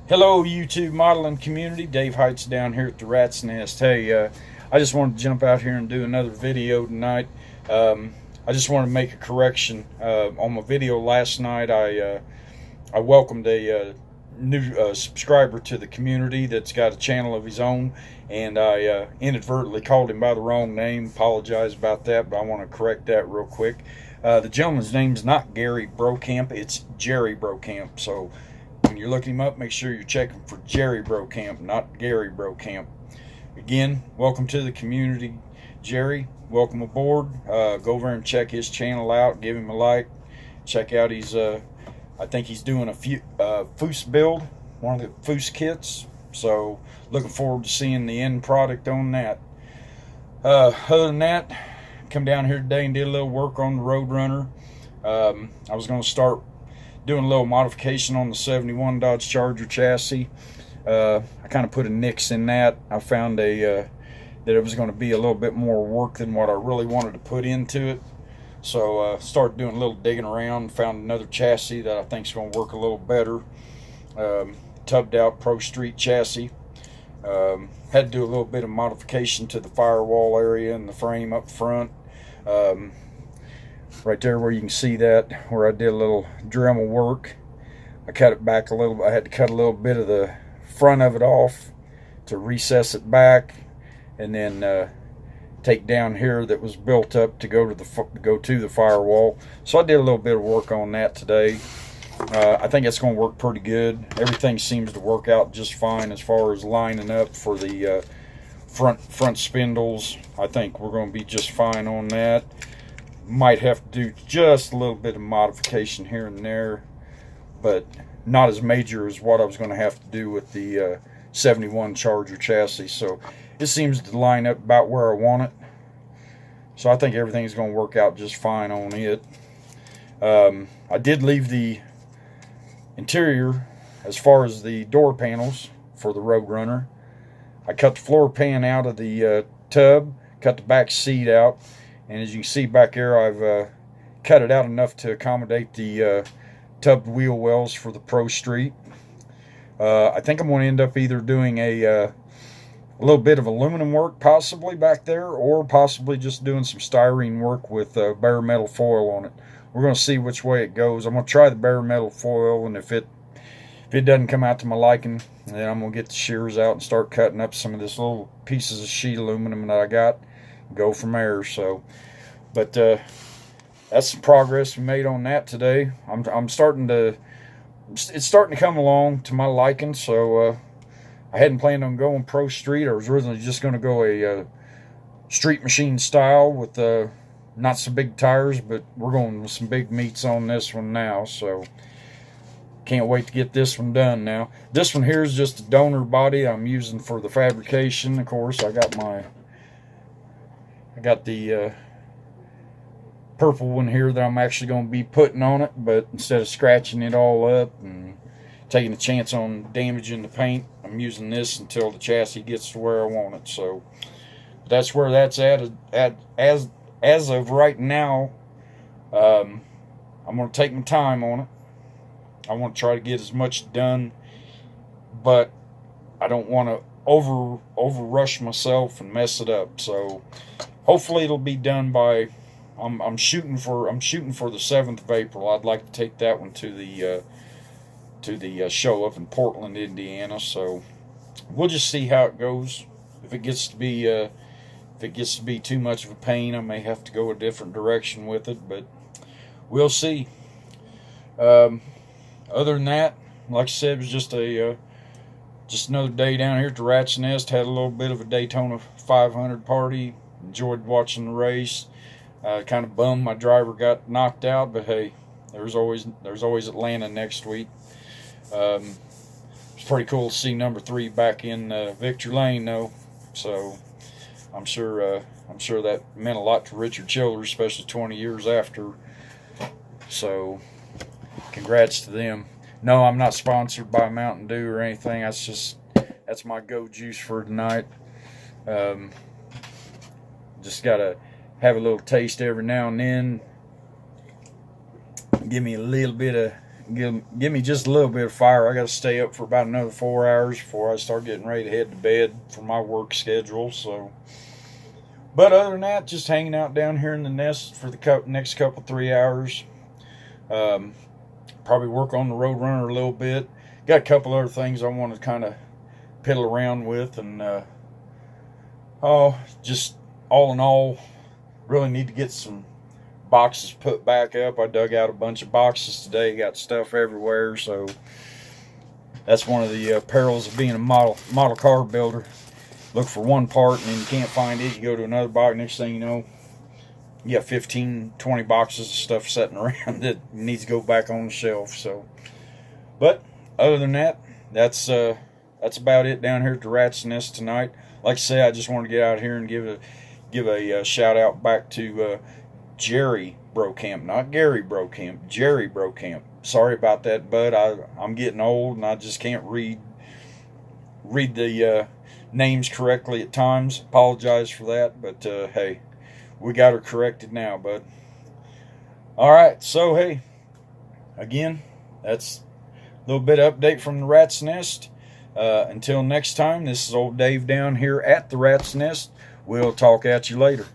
Hello, YouTube modeling community. Dave Heights down here at the Rat's Nest. Hey, I just wanted to jump out here and do another video tonight. I just want to make a correction on my video last night. I welcomed a new subscriber to the community that's got a channel of his own, and I inadvertently called him by the wrong name. Apologize about that, but I want to correct that real quick. The gentleman's name is not Gary Brokamp, it's Jerry Brokamp. So when you're looking him up, make sure you're checking for Jerry Brokamp, not Gary Brokamp. Again, welcome to the community, Jerry. Welcome aboard. Go over and check his channel out. Give him a like. Check out his, I think he's doing a Foose build, one of the Foose kits. So looking forward to seeing the end product on that. Other than that, come down here today and did a little work on the Roadrunner. I was going to start doing a little modification on the 71 Dodge Charger chassis. I kind of put a nix in that. I found that it was going to be a little bit more work than what I really wanted to put into it. So started doing a little digging around, found another chassis that I think is going to work a little better. Tubbed out Pro Street chassis. Had to do a little bit of modification to the firewall area and the frame up front. Right there where you can see that, where I did a little Dremel work. I cut it back a little. I had to cut a little bit of the front of it off to recess it back, and then take down here that was built up to go to the firewall. So I did a little bit of work on that today. I think it's going to work pretty good. Everything seems to work out just fine as far as lining up for the front spindles. I think we're going to be just fine on that. Might have to do just a little bit of modification here and there, but not as major as what I was going to have to do with the 71 Charger chassis. So it seems to line up about where I want it. So I think everything's going to work out just fine on it. I did leave the interior as far as the door panels for the Roadrunner. I cut the floor pan out of the tub, cut the back seat out. And as you can see back there, I've cut it out enough to accommodate the tubbed wheel wells for the Pro Street. I think I'm going to end up either doing a little bit of aluminum work possibly back there, or possibly just doing some styrene work with bare metal foil on it. We're going to see which way it goes. I'm going to try the bare metal foil, and if it doesn't come out to my liking, then I'm going to get the shears out and start cutting up some of this little pieces of sheet aluminum that I got. Go from there. So, but that's some progress we made on that today. I'm starting to, it's starting to come along to my liking. So I hadn't planned on going Pro Street. I was originally just going to go a street machine style with not so big tires, but we're going with some big meats on this one now. So can't wait to get this one done now. This one here is just a donor body I'm using for the fabrication. Of course, I got the purple one here that I'm actually going to be putting on it, but instead of scratching it all up and taking a chance on damaging the paint, I'm using this until the chassis gets to where I want it. So that's where that's at as of right now. I'm going to take my time on it. I want to try to get as much done, but I don't want to over rush myself and mess it up. So hopefully it'll be done by, I'm shooting for the 7th of April. I'd like to take that one to the show up in Portland, Indiana. So we'll just see how it goes. If it gets to be too much of a pain, I may have to go a different direction with it, but we'll see. Other than that, like I said, it was just another day down here at the Rat's Nest. Had a little bit of a Daytona 500 party. Enjoyed watching the race. Kind of bummed my driver got knocked out, but hey, there's always Atlanta next week. It's pretty cool to see number 3 back in victory lane though. So I'm sure that meant a lot to Richard Childers, especially 20 years after. So congrats to them. No, I'm not sponsored by Mountain Dew or anything. That's my go juice for tonight. Just gotta have a little taste every now and then. Give me a little bit of give me just a little bit of fire. I got to stay up for about another 4 hours before I start getting ready to head to bed for my work schedule. So, but other than that, just hanging out down here in the nest for the next couple 3 hours. Probably work on the Roadrunner a little bit. Got a couple other things I want to kind of piddle around with, and just all in all, really need to get some boxes put back up. I dug out a bunch of boxes today, got stuff everywhere, so that's one of the perils of being a model car builder. Look for one part and then you can't find it, you go to another box, next thing you know, you got 15, 20 boxes of stuff sitting around that needs to go back on the shelf. So, but other than that, that's about it down here at the Rat's Nest tonight. Like I say, I just wanted to get out here and give a shout out back to Jerry Brokamp, not Gary Brokamp, Jerry Brokamp. Sorry about that, bud. I'm getting old and I just can't read the names correctly at times. Apologize for that, but hey, we got her corrected now, bud. All right, so hey, again, that's a little bit of update from the Rat's Nest. Until next time, this is old Dave down here at the Rat's Nest. We'll talk at you later.